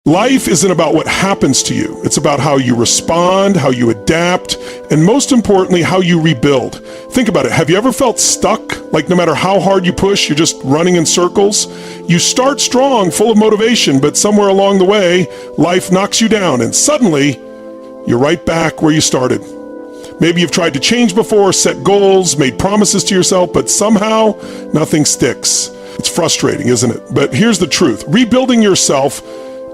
Life isn't about what happens to you. It's about how you respond, how you adapt, and most importantly, how you rebuild. Think about it. Have you ever felt stuck? Like no matter how hard you push, you're just running in circles? You start strong, full of motivation, but somewhere along the way, life knocks you down, and suddenly, you're right back where you started. Maybe you've tried to change before, set goals, made promises to yourself, but somehow, nothing sticks. It's frustrating, isn't it? But here's the truth. Rebuilding yourself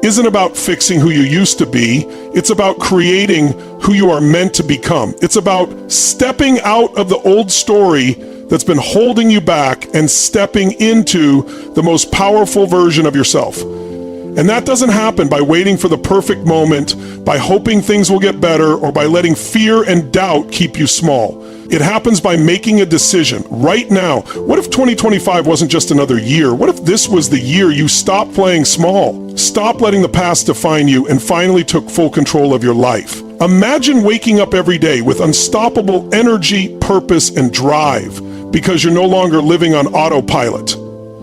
isn't about fixing who you used to be. It's about creating who you are meant to become. It's about stepping out of the old story that's been holding you back and stepping into the most powerful version of yourself. And that doesn't happen by waiting for the perfect moment, by hoping things will get better, or by letting fear and doubt keep you small. It happens by making a decision right now. What if 2025 wasn't just another year? What if this was the year you stopped playing small, stopped letting the past define you, and finally took full control of your life? Imagine waking up every day with unstoppable energy, purpose, and drive because you're no longer living on autopilot.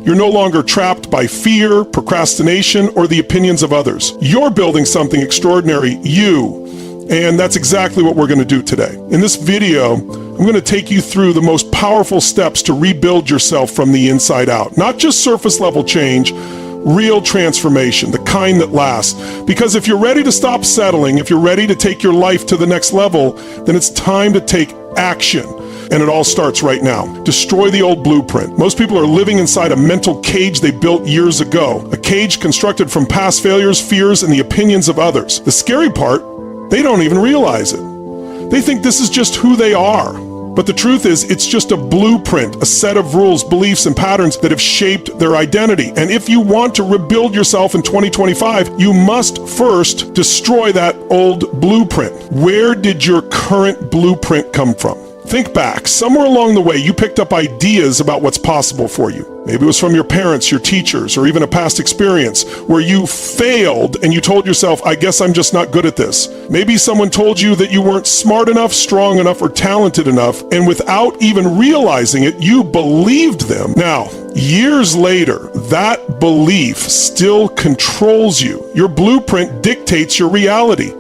You're no longer trapped by fear, procrastination, or the opinions of others. You're building something extraordinary, and that's exactly what we're going to do today. In this video, I'm going to take you through the most powerful steps to rebuild yourself from the inside out. Not just surface level change, real transformation, the kind that lasts. Because if you're ready to stop settling, if you're ready to take your life to the next level, then it's time to take action. And it all starts right now. Destroy the old blueprint. Most people are living inside a mental cage they built years ago. A cage constructed from past failures, fears, and the opinions of others. The scary part, they don't even realize it. They think this is just who they are. But the truth is, it's just a blueprint, a set of rules, beliefs, and patterns that have shaped their identity. And if you want to rebuild yourself in 2025, you must first destroy that old blueprint. Where did your current blueprint come from? Think back. Somewhere along the way, you picked up ideas about what's possible for you. Maybe it was from your parents, your teachers, or even a past experience where you failed and you told yourself, I guess I'm just not good at this. Maybe someone told you that you weren't smart enough, strong enough, or talented enough, and without even realizing it, you believed them. Now, years later, that belief still controls you. Your blueprint dictates your reality.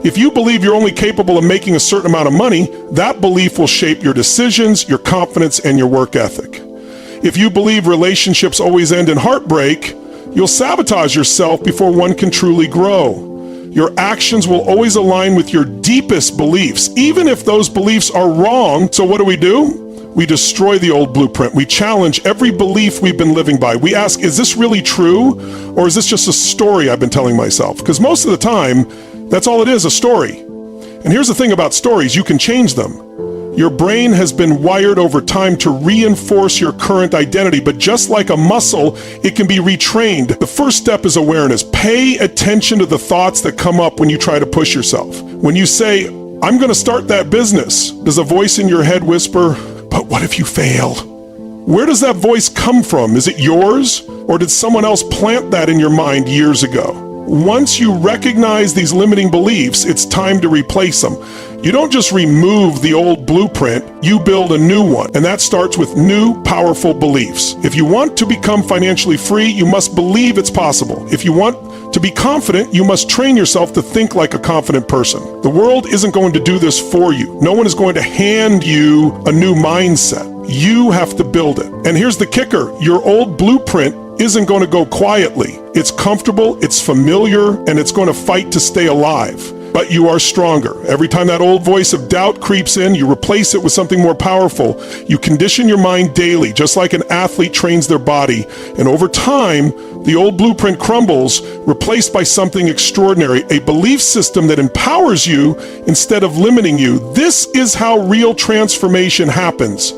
If you believe you're only capable of making a certain amount of money, that belief will shape your decisions, your confidence, and your work ethic. If you believe relationships always end in heartbreak, you'll sabotage yourself before one can truly grow. Your actions will always align with your deepest beliefs, even if those beliefs are wrong. So what do? We destroy the old blueprint. We challenge every belief we've been living by. We ask, is this really true? Or is this just a story I've been telling myself? Because most of the time, that's all it is, a story. And here's the thing about stories, you can change them. Your brain has been wired over time to reinforce your current identity, but just like a muscle, it can be retrained. The first step is awareness. Pay attention to the thoughts that come up when you try to push yourself. When you say, I'm going to start that business, does a voice in your head whisper, but what if you fail? Where does that voice come from? Is it yours? Or did someone else plant that in your mind years ago? Once you recognize these limiting beliefs, it's time to replace them. You don't just remove the old blueprint, you build a new one. And that starts with new, powerful beliefs. If you want to become financially free, you must believe it's possible. If you want to be confident, you must train yourself to think like a confident person. The world isn't going to do this for you. No one is going to hand you a new mindset. You have to build it. And here's the kicker. Your old blueprint isn't going to go quietly. It's comfortable, it's familiar, and it's going to fight to stay alive. But you are stronger. Every time that old voice of doubt creeps in, you replace it with something more powerful. You condition your mind daily, just like an athlete trains their body. And over time, the old blueprint crumbles, replaced by something extraordinary, a belief system that empowers you instead of limiting you. This is how real transformation happens.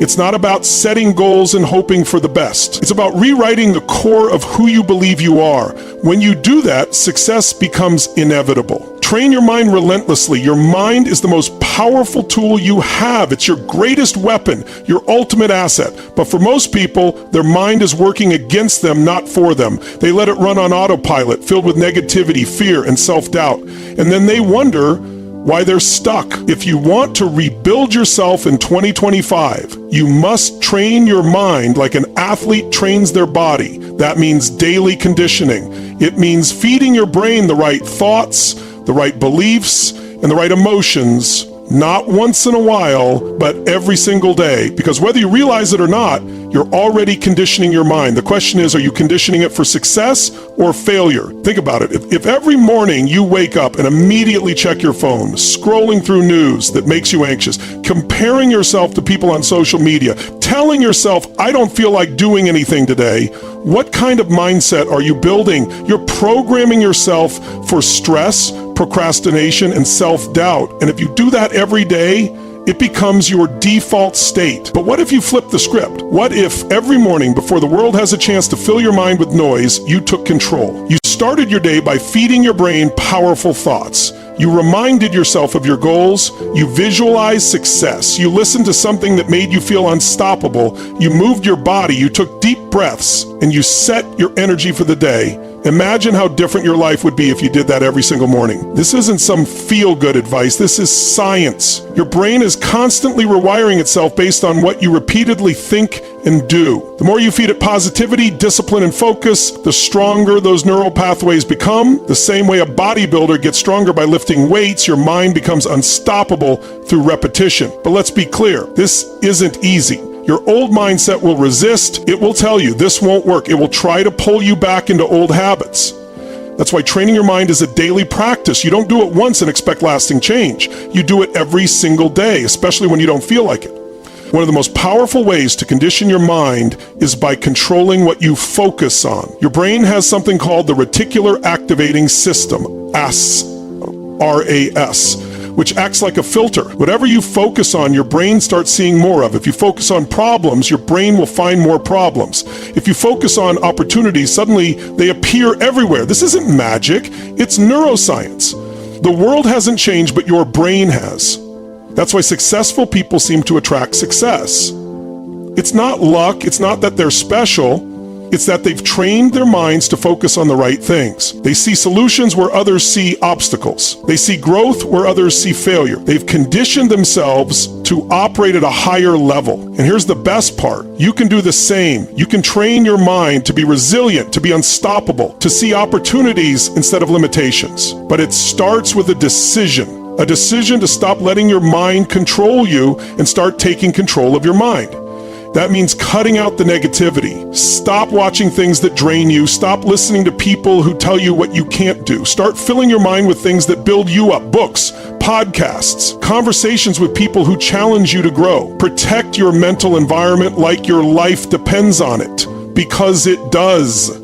It's not about setting goals and hoping for the best. It's about rewriting the core of who you believe you are. When you do that, success becomes inevitable. Train your mind relentlessly. Your mind is the most powerful tool you have. It's your greatest weapon, your ultimate asset. But for most people, their mind is working against them, not for them. They let it run on autopilot, filled with negativity, fear, and self-doubt. And then they wonder, why they're stuck. If you want to rebuild yourself in 2025, you must train your mind like an athlete trains their body. That means daily conditioning. It means feeding your brain the right thoughts, the right beliefs, and the right emotions, not once in a while, but every single day. Because whether you realize it or not, you're already conditioning your mind. The question is, are you conditioning it for success or failure? Think about it. If every morning you wake up and immediately check your phone, scrolling through news that makes you anxious, comparing yourself to people on social media, telling yourself, I don't feel like doing anything today, what kind of mindset are you building? You're programming yourself for stress, procrastination, and self-doubt. And if you do that every day, it becomes your default state. But what if you flip the script? What if every morning before the world has a chance to fill your mind with noise, you took control? You started your day by feeding your brain powerful thoughts. You reminded yourself of your goals. You visualized success. You listened to something that made you feel unstoppable. You moved your body. You took deep breaths, and you set your energy for the day. Imagine how different your life would be if you did that every single morning. This isn't some feel-good advice. This is science. Your brain is constantly rewiring itself based on what you repeatedly think and do. The more you feed it positivity, discipline, and focus, the stronger those neural pathways become. The same way a bodybuilder gets stronger by lifting weights, your mind becomes unstoppable through repetition. But let's be clear, this isn't easy. Your old mindset will resist. It will tell you this won't work. It will try to pull you back into old habits. That's why training your mind is a daily practice. You don't do it once and expect lasting change. You do it every single day, especially when you don't feel like it. One of the most powerful ways to condition your mind is by controlling what you focus on. Your brain has something called the reticular activating system, RAS, which acts like a filter. Whatever you focus on, your brain starts seeing more of. If you focus on problems, your brain will find more problems. If you focus on opportunities, suddenly they appear everywhere. This isn't magic, it's neuroscience. The world hasn't changed, but your brain has. That's why successful people seem to attract success. It's not luck, it's not that they're special. It's that they've trained their minds to focus on the right things. They see solutions where others see obstacles. They see growth where others see failure. They've conditioned themselves to operate at a higher level. And here's the best part. You can do the same. You can train your mind to be resilient, to be unstoppable, to see opportunities instead of limitations. But it starts with a decision to stop letting your mind control you and start taking control of your mind. That means cutting out the negativity. Stop watching things that drain you. Stop listening to people who tell you what you can't do. Start filling your mind with things that build you up. Books, podcasts, conversations with people who challenge you to grow. Protect your mental environment like your life depends on it, because it does.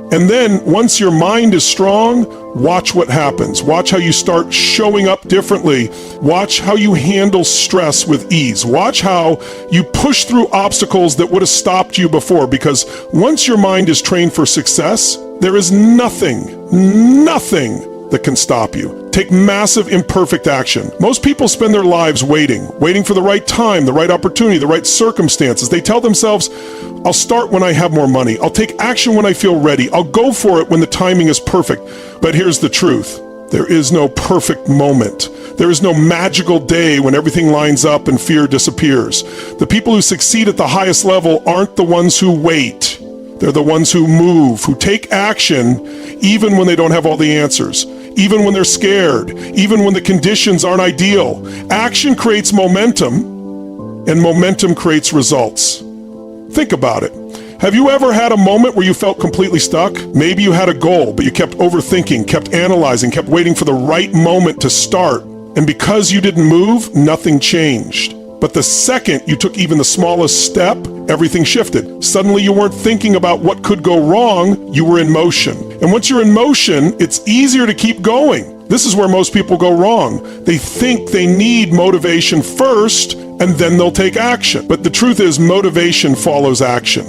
And then once your mind is strong, watch what happens. Watch how you start showing up differently. Watch how you handle stress with ease. Watch how you push through obstacles that would have stopped you before, because once your mind is trained for success, there is nothing that can stop you. Take massive imperfect action. Most people spend their lives waiting for the right time, the right opportunity, the right circumstances. They tell themselves, I'll start when I have more money. I'll take action when I feel ready. I'll go for it when the timing is perfect. But here's the truth. There is no perfect moment. There is no magical day when everything lines up and fear disappears. The people who succeed at the highest level aren't the ones who wait. They're the ones who move, who take action even when they don't have all the answers, even when they're scared, even when the conditions aren't ideal. Action creates momentum, and momentum creates results. Think about it. Have you ever had a moment where you felt completely stuck? Maybe you had a goal, but you kept overthinking, kept analyzing, kept waiting for the right moment to start. And because you didn't move, nothing changed. But the second you took even the smallest step, everything shifted. Suddenly you weren't thinking about what could go wrong, you were in motion. And once you're in motion, it's easier to keep going. This is where most people go wrong. They think they need motivation first, and then they'll take action. But the truth is, motivation follows action.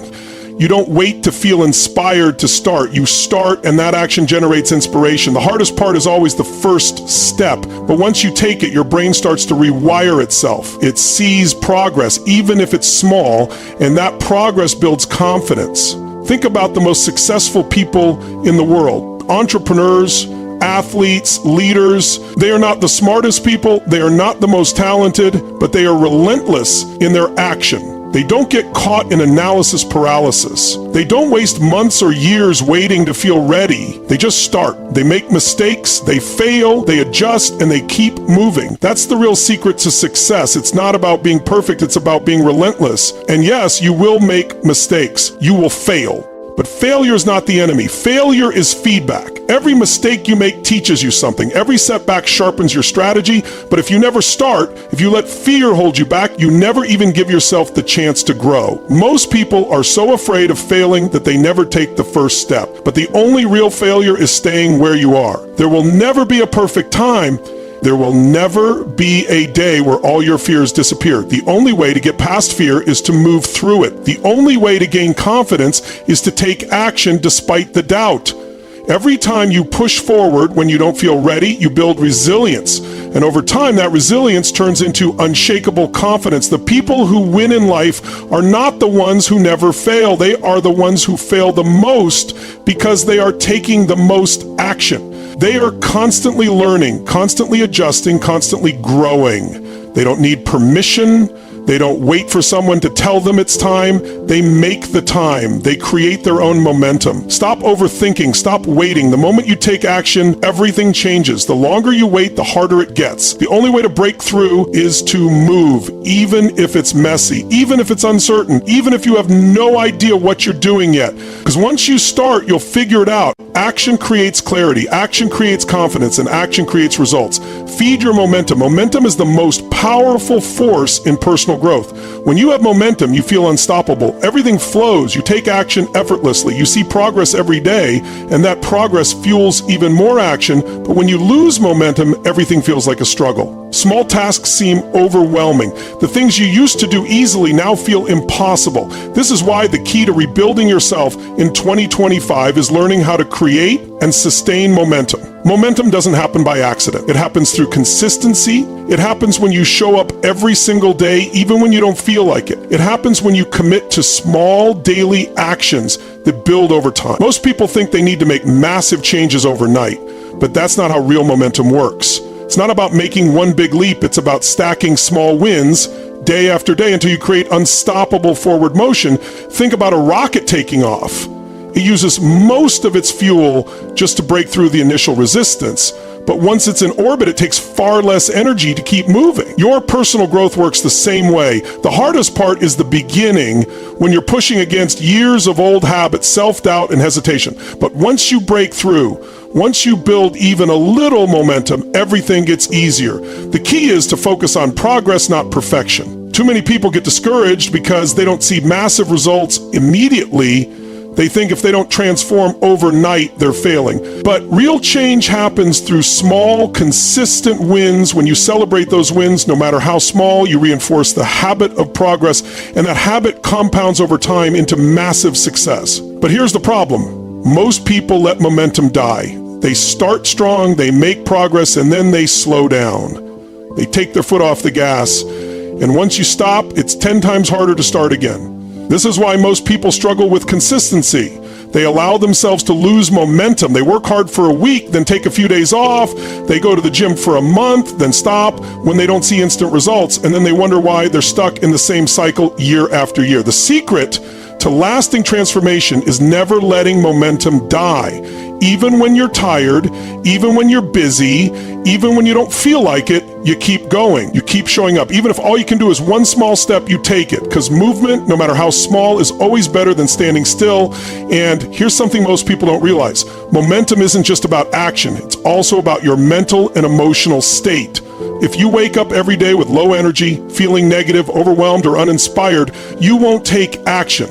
You don't wait to feel inspired to start. You start, and that action generates inspiration. The hardest part is always the first step. But once you take it, your brain starts to rewire itself. It sees progress, even if it's small, and that progress builds confidence. Think about the most successful people in the world. Entrepreneurs, athletes, leaders. They are not the smartest people, they are not the most talented, but they are relentless in their action. They don't get caught in analysis paralysis. They don't waste months or years waiting to feel ready. They just start. They make mistakes, they fail, they adjust, and they keep moving. That's the real secret to success. It's not about being perfect, it's about being relentless. And yes, you will make mistakes. You will fail. But failure is not the enemy. Failure is feedback. Every mistake you make teaches you something. Every setback sharpens your strategy. But if you never start, if you let fear hold you back, you never even give yourself the chance to grow. Most people are so afraid of failing that they never take the first step. But the only real failure is staying where you are. There will never be a perfect time. There will never be a day where all your fears disappear. The only way to get past fear is to move through it. The only way to gain confidence is to take action despite the doubt. Every time you push forward when you don't feel ready, you build resilience. And over time, that resilience turns into unshakable confidence. The people who win in life are not the ones who never fail. They are the ones who fail the most because they are taking the most action. They are constantly learning, constantly adjusting, constantly growing. They don't need permission. They don't wait for someone to tell them it's time. They make the time. They create their own momentum. Stop overthinking. Stop waiting. The moment you take action, everything changes. The longer you wait, the harder it gets. The only way to break through is to move, even if it's messy, even if it's uncertain, even if you have no idea what you're doing yet. Because once you start, you'll figure it out. Action creates clarity. Action creates confidence, and action creates results. Feed your momentum. Momentum is the most powerful force in personal growth. When you have momentum, you feel unstoppable. Everything flows. You take action effortlessly. You see progress every day, and that progress fuels even more action. But when you lose momentum, everything feels like a struggle. Small tasks seem overwhelming. The things you used to do easily now feel impossible. This is why the key to rebuilding yourself in 2025 is learning how to create and sustain momentum. Momentum doesn't happen by accident. It happens through consistency. It happens when you show up every single day, even when you don't feel like it. It happens when you commit to small daily actions that build over time. Most people think they need to make massive changes overnight, but that's not how real momentum works. It's not about making one big leap. It's about stacking small wins day after day until you create unstoppable forward motion. Think about a rocket taking off. It uses most of its fuel just to break through the initial resistance. But once it's in orbit, it takes far less energy to keep moving. Your personal growth works the same way. The hardest part is the beginning, when you're pushing against years of old habits, self-doubt, and hesitation. But once you break through, once you build even a little momentum, everything gets easier. The key is to focus on progress, not perfection. Too many people get discouraged because they don't see massive results immediately. They think if they don't transform overnight, they're failing. But real change happens through small, consistent wins. When you celebrate those wins, no matter how small, you reinforce the habit of progress, and that habit compounds over time into massive success. But here's the problem. Most people let momentum die. They start strong, they make progress, and then they slow down. They take their foot off the gas. And once you stop, it's 10 times harder to start again. This is why most people struggle with consistency. They allow themselves to lose momentum. They work hard for a week, then take a few days off. They go to the gym for a month, then stop when they don't see instant results, and then they wonder why they're stuck in the same cycle year after year. The secret to lasting transformation is never letting momentum die. Even when you're tired, even when you're busy, even when you don't feel like it, you keep going. You keep showing up. Even if all you can do is one small step, you take it. Because movement, no matter how small, is always better than standing still. And here's something most people don't realize. Momentum isn't just about action. It's also about your mental and emotional state. If you wake up every day with low energy, feeling negative, overwhelmed, or uninspired, you won't take action.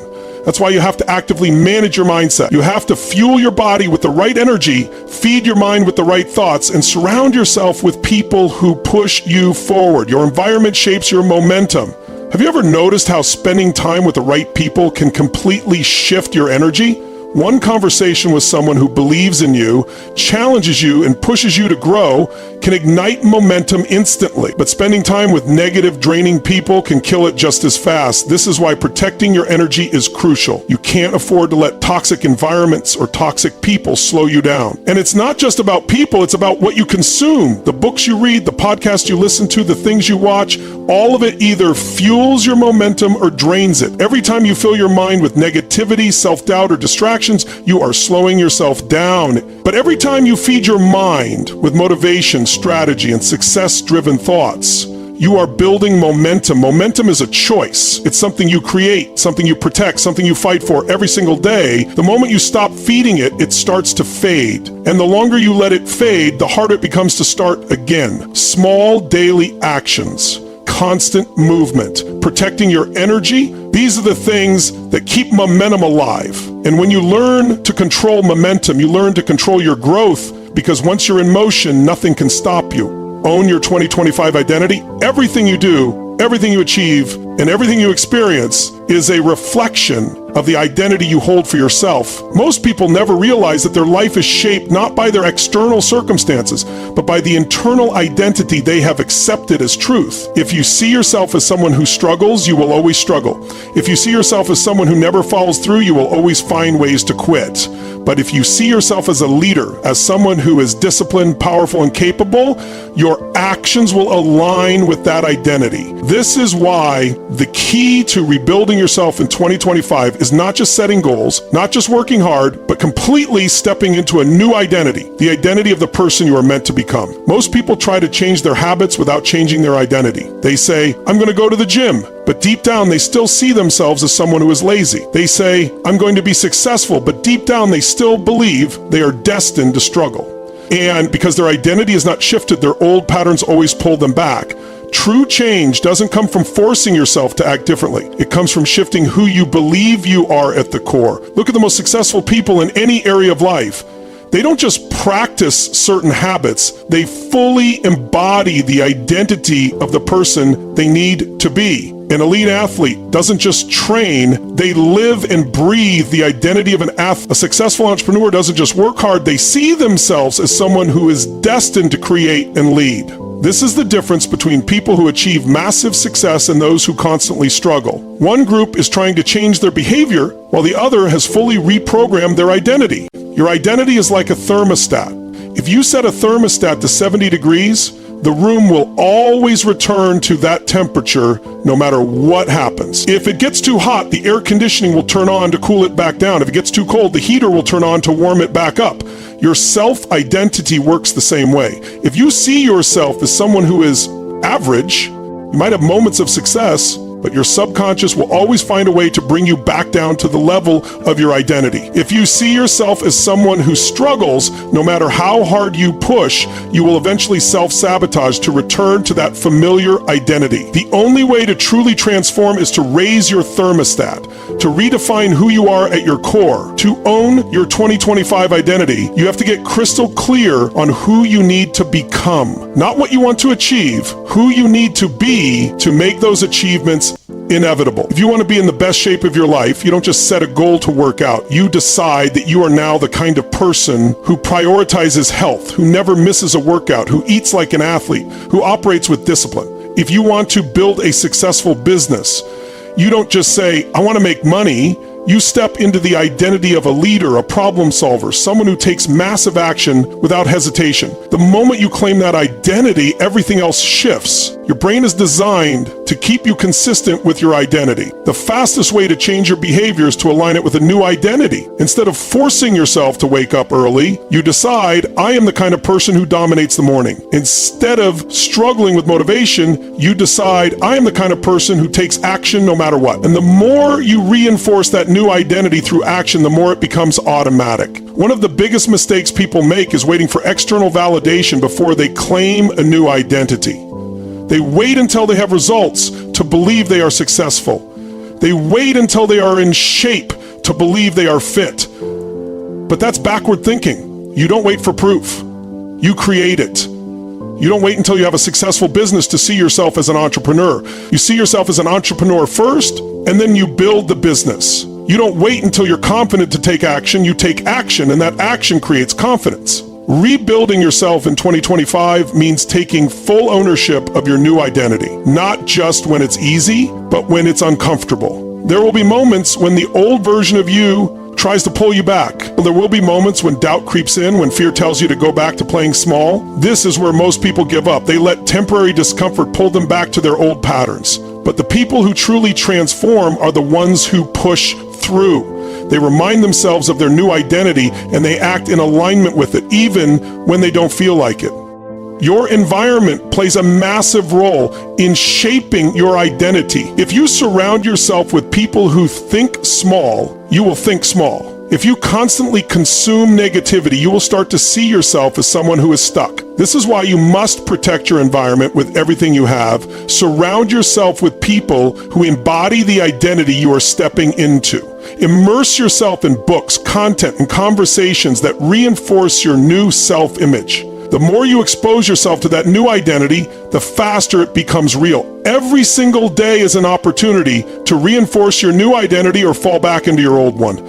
That's why you have to actively manage your mindset. You have to fuel your body with the right energy, feed your mind with the right thoughts, and surround yourself with people who push you forward. Your environment shapes your momentum. Have you ever noticed how spending time with the right people can completely shift your energy? One conversation with someone who believes in you, challenges you, and pushes you to grow can ignite momentum instantly. But spending time with negative, draining people can kill it just as fast. This is why protecting your energy is crucial. You can't afford to let toxic environments or toxic people slow you down. And it's not just about people, it's about what you consume. The books you read, the podcasts you listen to, the things you watch, all of it either fuels your momentum or drains it. Every time you fill your mind with negativity, self-doubt, or distractions, you are slowing yourself down. But every time you feed your mind with motivation, strategy, and success-driven thoughts, you are building momentum. Momentum is a choice. It's something you create, something you protect, something you fight for every single day. The moment you stop feeding it, it starts to fade. And the longer you let it fade, the harder it becomes to start again. Small daily actions, constant movement, protecting your energy. These are the things that keep momentum alive. And when you learn to control momentum, you learn to control your growth, because once you're in motion, nothing can stop you. Own your 2025 identity. Everything you do, everything you achieve, and everything you experience is a reflection of the identity you hold for yourself. Most people never realize that their life is shaped not by their external circumstances, but by the internal identity they have accepted as truth. If you see yourself as someone who struggles, you will always struggle. If you see yourself as someone who never follows through, you will always find ways to quit. But if you see yourself as a leader, as someone who is disciplined, powerful, and capable, your actions will align with that identity. This is why the key to rebuilding yourself in 2025 is not just setting goals, not just working hard, but completely stepping into a new identity, the identity of the person you are meant to become. Most people try to change their habits without changing their identity. They say, I'm going to go to the gym, but deep down they still see themselves as someone who is lazy. They say, I'm going to be successful, but deep down they still believe they are destined to struggle. And because their identity is not shifted, their old patterns always pull them back. True change doesn't come from forcing yourself to act differently. It comes from shifting who you believe you are at the core. Look at the most successful people in any area of life. They don't just practice certain habits, they fully embody the identity of the person they need to be. An elite athlete doesn't just train, they live and breathe the identity of an athlete. A successful entrepreneur doesn't just work hard, they see themselves as someone who is destined to create and lead. This is the difference between people who achieve massive success and those who constantly struggle. One group is trying to change their behavior, while the other has fully reprogrammed their identity. Your identity is like a thermostat. If you set a thermostat to 70 degrees, the room will always return to that temperature no matter what happens. If it gets too hot, the air conditioning will turn on to cool it back down. If it gets too cold, the heater will turn on to warm it back up. Your self-identity works the same way. If you see yourself as someone who is average, you might have moments of success, but your subconscious will always find a way to bring you back down to the level of your identity. If you see yourself as someone who struggles, no matter how hard you push, you will eventually self-sabotage to return to that familiar identity. The only way to truly transform is to raise your thermostat, to redefine who you are at your core. To own your 2025 identity, you have to get crystal clear on who you need to become. Not what you want to achieve, who you need to be to make those achievements inevitable. If you want to be in the best shape of your life, you don't just set a goal to work out. You decide that you are now the kind of person who prioritizes health, who never misses a workout, who eats like an athlete, who operates with discipline. If you want to build a successful business, you don't just say, I want to make money. You step into the identity of a leader, a problem solver, someone who takes massive action without hesitation. The moment you claim that identity, everything else shifts. Your brain is designed to keep you consistent with your identity. The fastest way to change your behavior is to align it with a new identity. Instead of forcing yourself to wake up early, you decide, I am the kind of person who dominates the morning. Instead of struggling with motivation, you decide, I am the kind of person who takes action no matter what. And the more you reinforce that new identity through action, the more it becomes automatic. One of the biggest mistakes people make is waiting for external validation before they claim a new identity. They wait until they have results to believe they are successful. They wait until they are in shape to believe they are fit. But that's backward thinking. You don't wait for proof. You create it. You don't wait until you have a successful business to see yourself as an entrepreneur. You see yourself as an entrepreneur first, and then you build the business. You don't wait until you're confident to take action. You take action, and that action creates confidence. Rebuilding yourself in 2025 means taking full ownership of your new identity, not just when it's easy, but when it's uncomfortable. There will be moments when the old version of you tries to pull you back. There will be moments when doubt creeps in, when fear tells you to go back to playing small. This is where most people give up. They let temporary discomfort pull them back to their old patterns. But the people who truly transform are the ones who push through. They remind themselves of their new identity and they act in alignment with it, even when they don't feel like it. Your environment plays a massive role in shaping your identity. If you surround yourself with people who think small, you will think small. If you constantly consume negativity, you will start to see yourself as someone who is stuck. This is why you must protect your environment with everything you have. Surround yourself with people who embody the identity you are stepping into. Immerse yourself in books, content, and conversations that reinforce your new self-image. The more you expose yourself to that new identity, the faster it becomes real. Every single day is an opportunity to reinforce your new identity or fall back into your old one.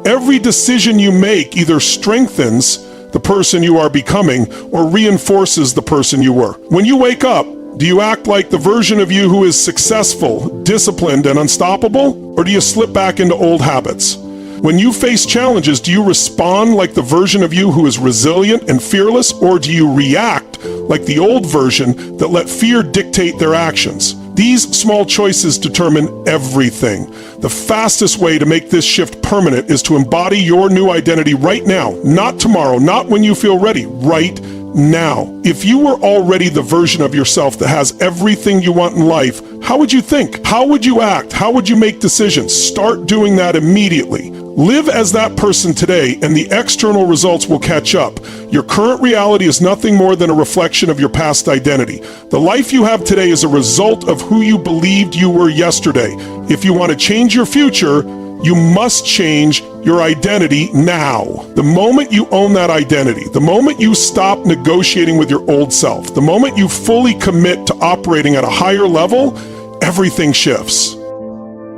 Every decision you make either strengthens the person you are becoming or reinforces the person you were. When you wake up, do you act like the version of you who is successful, disciplined, and unstoppable? Or do you slip back into old habits? When you face challenges, do you respond like the version of you who is resilient and fearless? Or do you react like the old version that let fear dictate their actions? These small choices determine everything. The fastest way to make this shift permanent is to embody your new identity right now, not tomorrow, not when you feel ready, right now. If you were already the version of yourself that has everything you want in life, how would you think? How would you act? How would you make decisions? Start doing that immediately. Live as that person today, and the external results will catch up. Your current reality is nothing more than a reflection of your past identity. The life you have today is a result of who you believed you were yesterday. If you want to change your future, you must change your identity now. The moment you own that identity, the moment you stop negotiating with your old self, the moment you fully commit to operating at a higher level, everything shifts.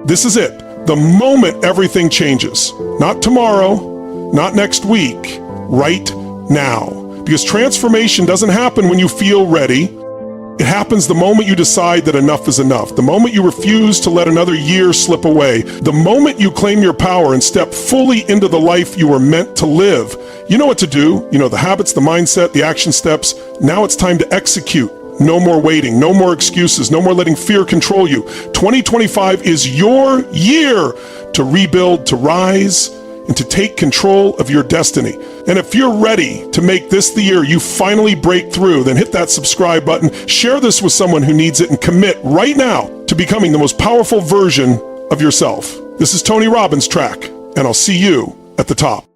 This is it. The moment everything changes. Not tomorrow, not next week, right now. Because transformation doesn't happen when you feel ready. It happens the moment you decide that enough is enough. The moment you refuse to let another year slip away. The moment you claim your power and step fully into the life you were meant to live. You know what to do. You know the habits, the mindset, the action steps. Now it's time to execute. No more waiting, no more excuses, no more letting fear control you. 2025 is your year to rebuild, to rise, and to take control of your destiny. And if you're ready to make this the year you finally break through, then hit that subscribe button, share this with someone who needs it, and commit right now to becoming the most powerful version of yourself. This is Tony Robbins Track, and I'll see you at the top.